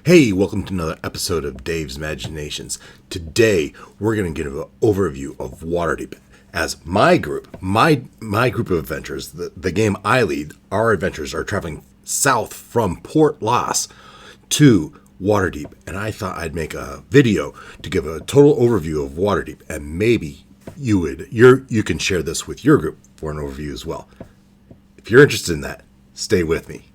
Hey, welcome to another episode of Dave's Imaginations. Today, we're going to give an overview of Waterdeep. As my group of adventurers, the game I lead, our adventurers are traveling south from Port Las to Waterdeep. And I thought I'd make a video to give a total overview of Waterdeep. And maybe you can share this with your group for an overview as well. If you're interested in that, stay with me.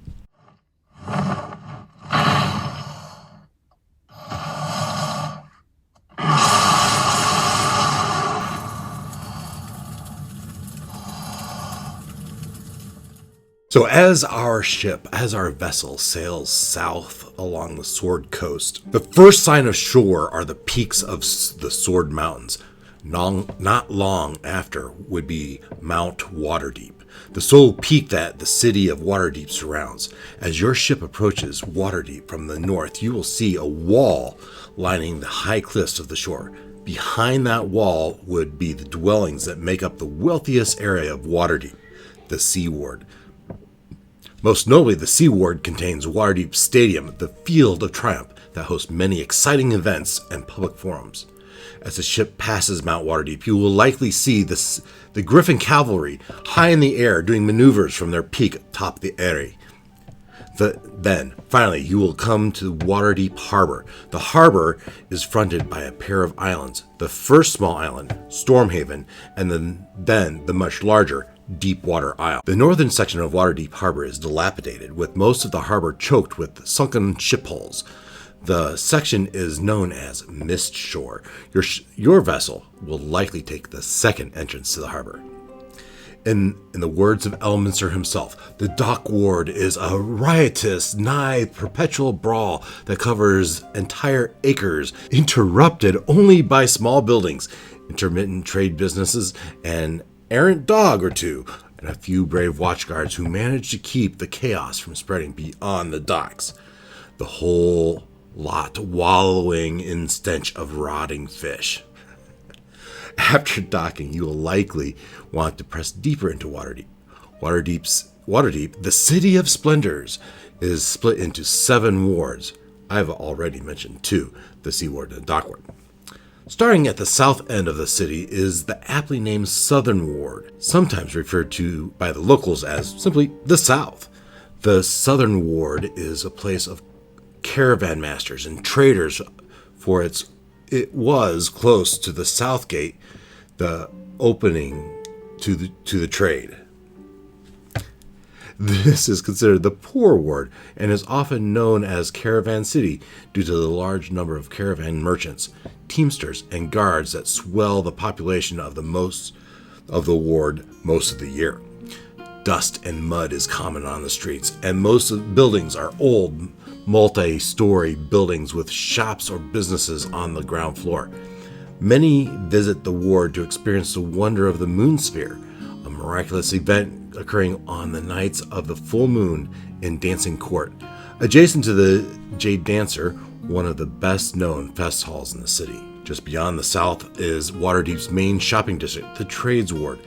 So as our vessel sails south along the Sword Coast, the first sign of shore are the peaks of the Sword Mountains. Not long after would be Mount Waterdeep, the sole peak that the city of Waterdeep surrounds. As your ship approaches Waterdeep from the north, you will see a wall lining the high cliffs of the shore. Behind that wall would be the dwellings that make up the wealthiest area of Waterdeep, the Sea Ward. Most notably, the Sea Ward contains Waterdeep Stadium, the Field of Triumph, that hosts many exciting events and public forums. As the ship passes Mount Waterdeep, you will likely see the Griffin Cavalry high in the air doing maneuvers from their peak atop the area. Then, finally, you will come to Waterdeep Harbor. The harbor is fronted by a pair of islands. The first small island, Stormhaven, and then the much larger Deepwater Isle. The northern section of Waterdeep Harbor is dilapidated, with most of the harbor choked with sunken ship hulls. The section is known as Mist Shore. Your vessel will likely take the second entrance to the harbor. In the words of Elminster himself, the Dock Ward is a riotous, nigh perpetual brawl that covers entire acres, interrupted only by small buildings, intermittent trade businesses, and errant dog or two, and a few brave watchguards who manage to keep the chaos from spreading beyond the docks. The whole lot wallowing in stench of rotting fish. After docking, you will likely want to press deeper into Waterdeep. Waterdeep, the city of Splendors, is split into 7 wards. I've already mentioned 2, the Sea Ward and the Dock Ward. Starting at the south end of the city is the aptly named Southern Ward, sometimes referred to by the locals as simply the South. The Southern Ward is a place of caravan masters and traders, for it was close to the South Gate, the opening to the trade. This is considered the poor ward and is often known as Caravan City due to the large number of caravan merchants, teamsters, and guards that swell the population of the ward most of the year. Dust and mud is common on the streets, and most of the buildings are old, multi-story buildings with shops or businesses on the ground floor. Many visit the ward to experience the wonder of the moon sphere, a miraculous event occurring on the nights of the full moon in Dancing Court. Adjacent to the Jade Dancer, one of the best known fest halls in the city. Just beyond the south is Waterdeep's main shopping district, the Trades Ward.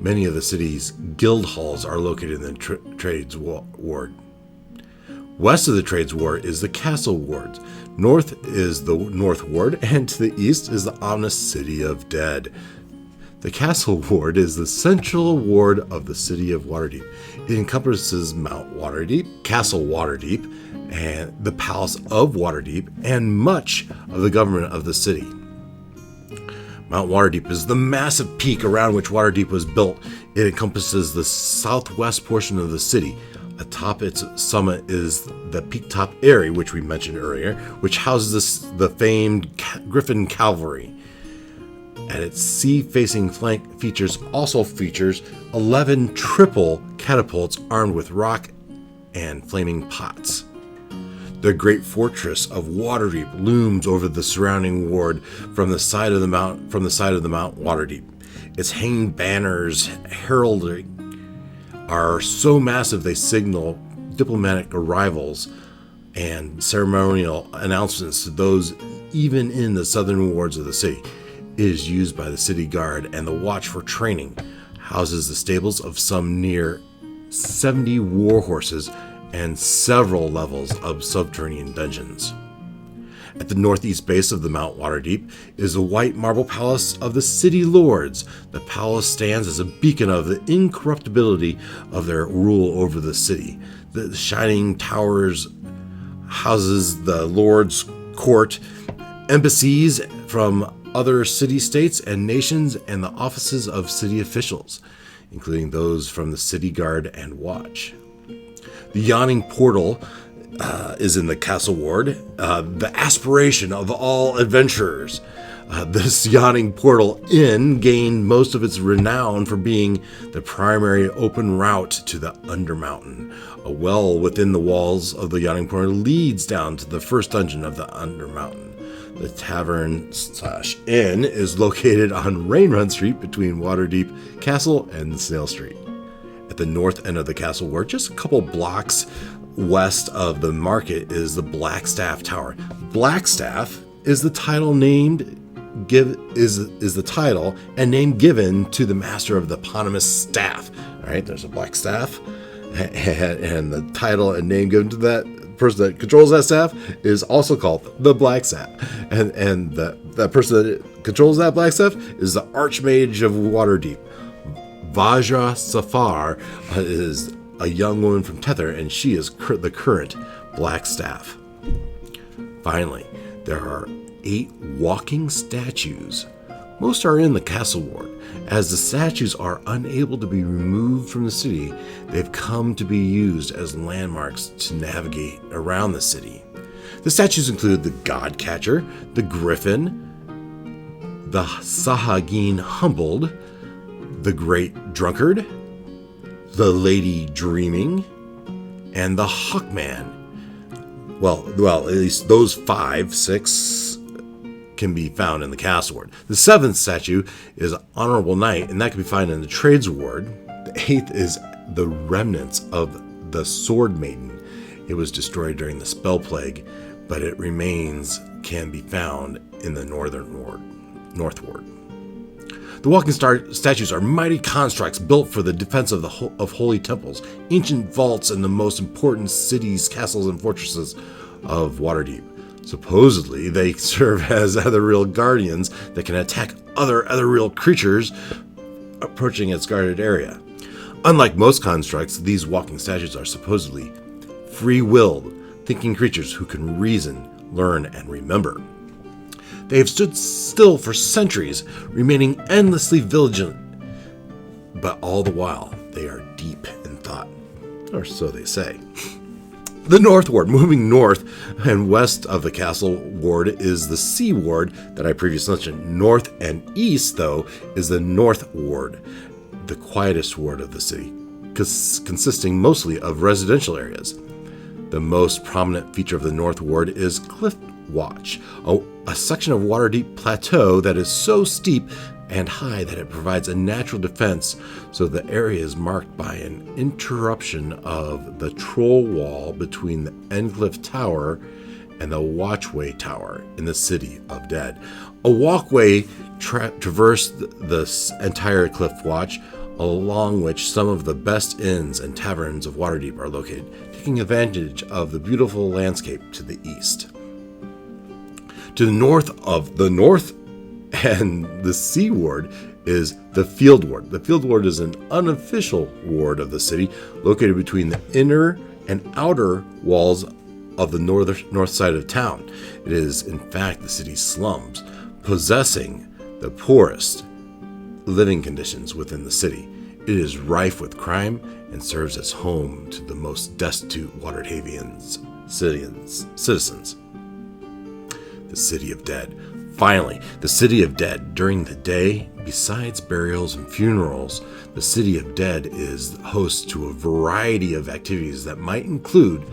Many of the city's guild halls are located in the Trades Ward. West of the Trades Ward is the Castle Ward. North is the North Ward, and to the east is the ominous City of Dead. The Castle Ward is the central ward of the city of Waterdeep. It encompasses Mount Waterdeep, Castle Waterdeep, and the Palace of Waterdeep, and much of the government of the city. Mount Waterdeep is the massive peak around which Waterdeep was built. It encompasses the southwest portion of the city. Atop its summit is the Peak Top Eyrie, which we mentioned earlier, which houses the famed Griffin Cavalry. At its sea-facing flank features 11 triple catapults armed with rock and flaming pots. The great fortress of Waterdeep looms over the surrounding ward from the side of the Mount Waterdeep. Its hanging banners heralding are so massive they signal diplomatic arrivals and ceremonial announcements to those even in the southern wards of the city. It is used by the city guard and the watch for training, houses the stables of some near 70 war horses and several levels of subterranean dungeons. At the northeast base of the Mount Waterdeep is the white marble palace of the City Lords. The palace stands as a beacon of the incorruptibility of their rule over the city. The shining towers houses the Lord's court, embassies from other city-states and nations, and the offices of city officials, including those from the City Guard and Watch. The Yawning Portal is in the Castle Ward, the aspiration of all adventurers. This Yawning Portal Inn gained most of its renown for being the primary open route to the Undermountain. A well within the walls of the Yawning Portal leads down to the first dungeon of the Undermountain. The tavern/inn is located on Rainrun Street between Waterdeep Castle and Snail Street. At the north end of the Castle Ward, just a couple blocks west of the market, is the Blackstaff Tower. Blackstaff is the title is the title and name given to the master of the eponymous staff. All right, there's a black staff, and the title and name given to that person that controls that staff is also called the Black Staff. And that person that controls that black staff is the Archmage of Waterdeep. Vajra Safar is a young woman from Tether, and she is the current Black Staff. Finally, there are 8 walking statues. Most are in the Castle Ward. As the statues are unable to be removed from the city, they've come to be used as landmarks to navigate around the city. The statues include the Godcatcher, the Griffin, the Sahagin Humbled, the Great Drunkard, the Lady Dreaming, and the Hawkman. Well, at least those 6 can be found in the Castle Ward. The 7th statue is Honorable Knight, and that can be found in the Trades Ward. The 8th is the remnants of the Sword Maiden. It was destroyed during the Spell Plague, but it can be found in the North Ward. The walking statues are mighty constructs built for the defense of holy temples, ancient vaults, and the most important cities, castles, and fortresses of Waterdeep. Supposedly, they serve as ethereal guardians that can attack other ethereal creatures approaching its guarded area. Unlike most constructs, these walking statues are supposedly free-willed, thinking creatures who can reason, learn, and remember. They have stood still for centuries, remaining endlessly vigilant, but all the while, they are deep in thought, or so they say. The North Ward, moving north and west of the Castle Ward, is the Sea Ward that I previously mentioned. North and east, though, is the North Ward, the quietest ward of the city, consisting mostly of residential areas. The most prominent feature of the North Ward is Cliff Watch, a section of Waterdeep Plateau that is so steep and high that it provides a natural defense, so the area is marked by an interruption of the troll wall between the Endcliff Tower and the Watchway Tower in the City of Dead. A walkway traversed the entire Cliff Watch, along which some of the best inns and taverns of Waterdeep are located, taking advantage of the beautiful landscape to the east. To the north of the North and the Sea Ward is the Field Ward. The Field Ward is an unofficial ward of the city, located between the inner and outer walls of the north side of town. It is, in fact, the city's slums, possessing the poorest living conditions within the city. It is rife with crime and serves as home to the most destitute Waterhavians citizens. The City of Dead. Finally, the City of Dead. During the day, besides burials and funerals, the City of Dead is host to a variety of activities that might include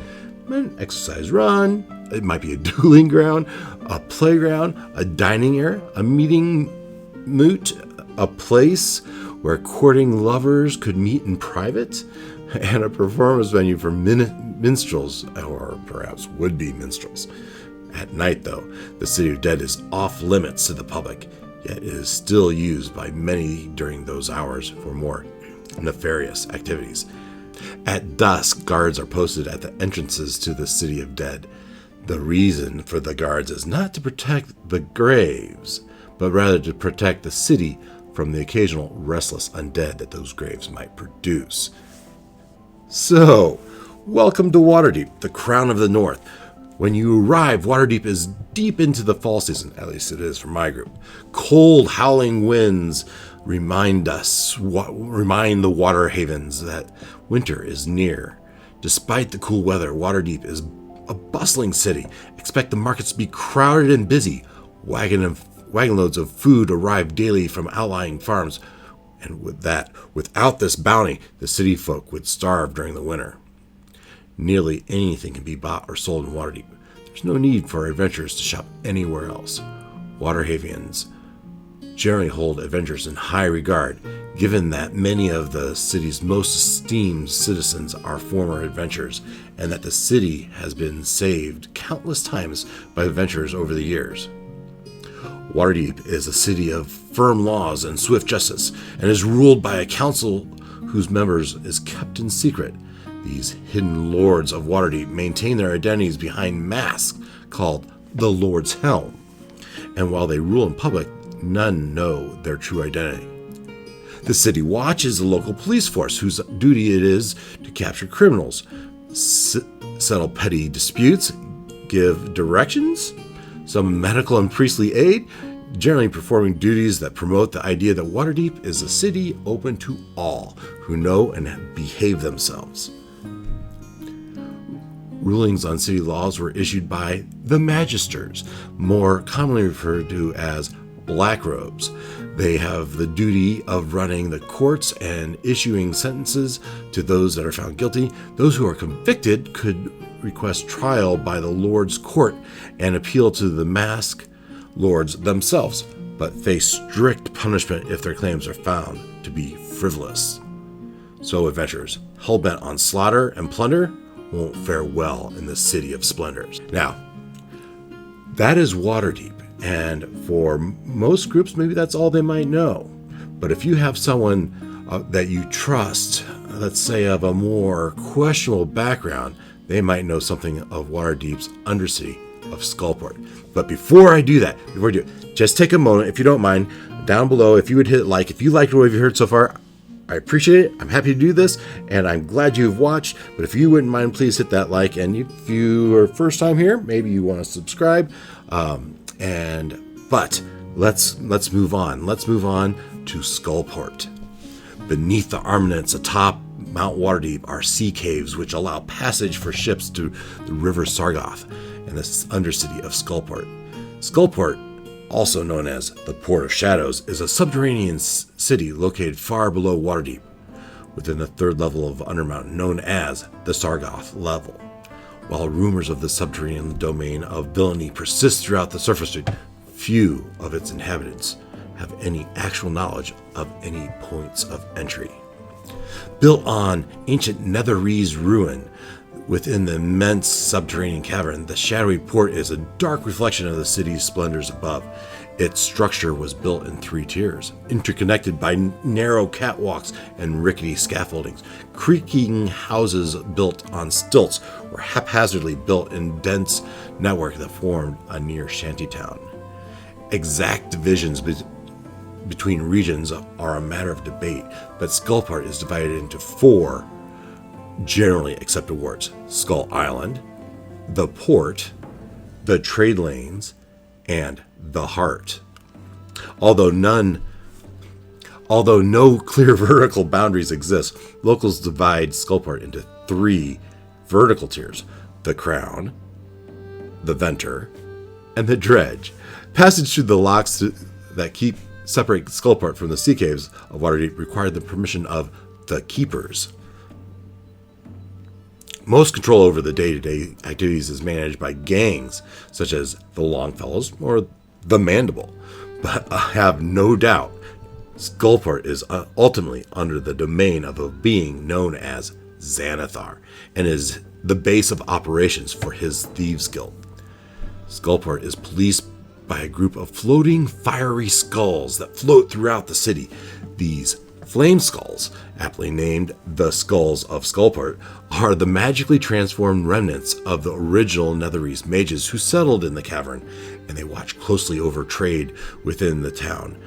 an exercise run, it might be a dueling ground, a playground, a dining area, a meeting moot, a place where courting lovers could meet in private, and a performance venue for minstrels, or perhaps would-be minstrels. At night, though, the City of Dead is off limits to the public, yet it is still used by many during those hours for more nefarious activities. At dusk, guards are posted at the entrances to the City of Dead. The reason for the guards is not to protect the graves, but rather to protect the city from the occasional restless undead that those graves might produce. So, welcome to Waterdeep, the crown of the north. When you arrive, Waterdeep is deep into the fall season, at least it is for my group. Cold, howling winds remind the water havens that winter is near. Despite the cool weather, Waterdeep is a bustling city. Expect the markets to be crowded and busy. Wagon loads of food arrive daily from outlying farms, and without this bounty, the city folk would starve during the winter. Nearly anything can be bought or sold in Waterdeep. There's no need for adventurers to shop anywhere else. Waterhavians generally hold adventurers in high regard, given that many of the city's most esteemed citizens are former adventurers, and that the city has been saved countless times by adventurers over the years. Waterdeep is a city of firm laws and swift justice, and is ruled by a council whose members is kept in secret. These hidden lords of Waterdeep maintain their identities behind masks called the Lord's Helm, and while they rule in public, none know their true identity. The City Watch is a local police force whose duty it is to capture criminals, settle petty disputes, give directions, some medical and priestly aid, generally performing duties that promote the idea that Waterdeep is a city open to all who know and behave themselves. Rulings on city laws were issued by the Magisters, more commonly referred to as Black Robes. They have the duty of running the courts and issuing sentences to those that are found guilty. Those who are convicted could request trial by the Lord's Court and appeal to the mask lords themselves, but face strict punishment if their claims are found to be frivolous. So adventurers, hell-bent on slaughter and plunder, won't fare well in the City of Splendors. Now, that is Waterdeep, and for most groups, maybe that's all they might know. But if you have someone that you trust, let's say of a more questionable background, they might know something of Waterdeep's undercity of Skullport. But before I do that, just take a moment, if you don't mind, down below, if you would hit like, if you liked what you've heard so far, I appreciate it. I'm happy to do this, and I'm glad you've watched. But if you wouldn't mind, please hit that like. And if you are first time here, maybe you want to subscribe. But let's move on. Let's move on to Skullport. Beneath the armaments atop Mount Waterdeep are sea caves which allow passage for ships to the River Sargoth and the undercity of Skullport. Skullport, also known as the Port of Shadows, is a subterranean city located far below Waterdeep, within the third level of Undermountain, known as the Sargoth level. While rumors of the subterranean domain of villainy persist throughout the surface, few of its inhabitants have any actual knowledge of any points of entry. Built on ancient Netherese ruin within the immense subterranean cavern, the shadowy port is a dark reflection of the city's splendors above. Its structure was built in 3 tiers, interconnected by narrow catwalks and rickety scaffoldings. Creaking houses built on stilts were haphazardly built in dense network that formed a near shantytown. Exact divisions between regions are a matter of debate, but Skullport is divided into 4 generally accepted wards: Skull Island, the Port, the Trade Lanes, and the Heart. Although no clear vertical boundaries exist, locals divide Skullport into 3 vertical tiers: the Crown, the Venter, and the Dredge. Passage through the locks that separate Skullport from the sea caves of Waterdeep required the permission of the Keepers. Most control over the day-to-day activities is managed by gangs such as the Longfellows or the Mandible, but I have no doubt Skullport is ultimately under the domain of a being known as Xanathar, and is the base of operations for his Thieves Guild. Skullport is policed by a group of floating fiery skulls that float throughout the city. These Flame skulls, aptly named the Skulls of Skullport, are the magically transformed remnants of the original Netherese mages who settled in the cavern, and they watch closely over trade within the town.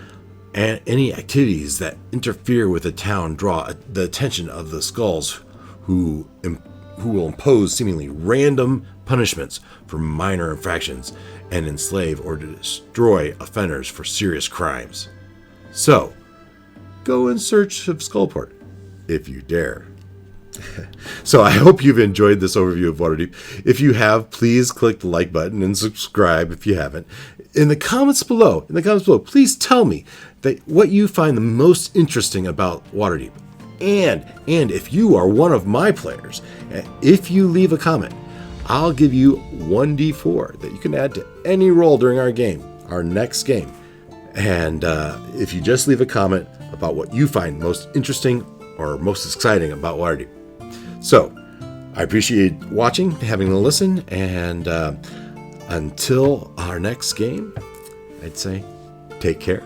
And any activities that interfere with the town draw the attention of the skulls, who will impose seemingly random punishments for minor infractions and enslave or destroy offenders for serious crimes. So, go in search of Skullport, if you dare. So I hope you've enjoyed this overview of Waterdeep. If you have, please click the like button and subscribe if you haven't. In the comments below, please tell me what you find the most interesting about Waterdeep. And if you are one of my players, if you leave a comment, I'll give you 1d4 that you can add to any roll during our next game. And if you just leave a comment about what you find most interesting or most exciting about Waterdeep. So, I appreciate watching, having a listen, and until our next game, I'd say take care.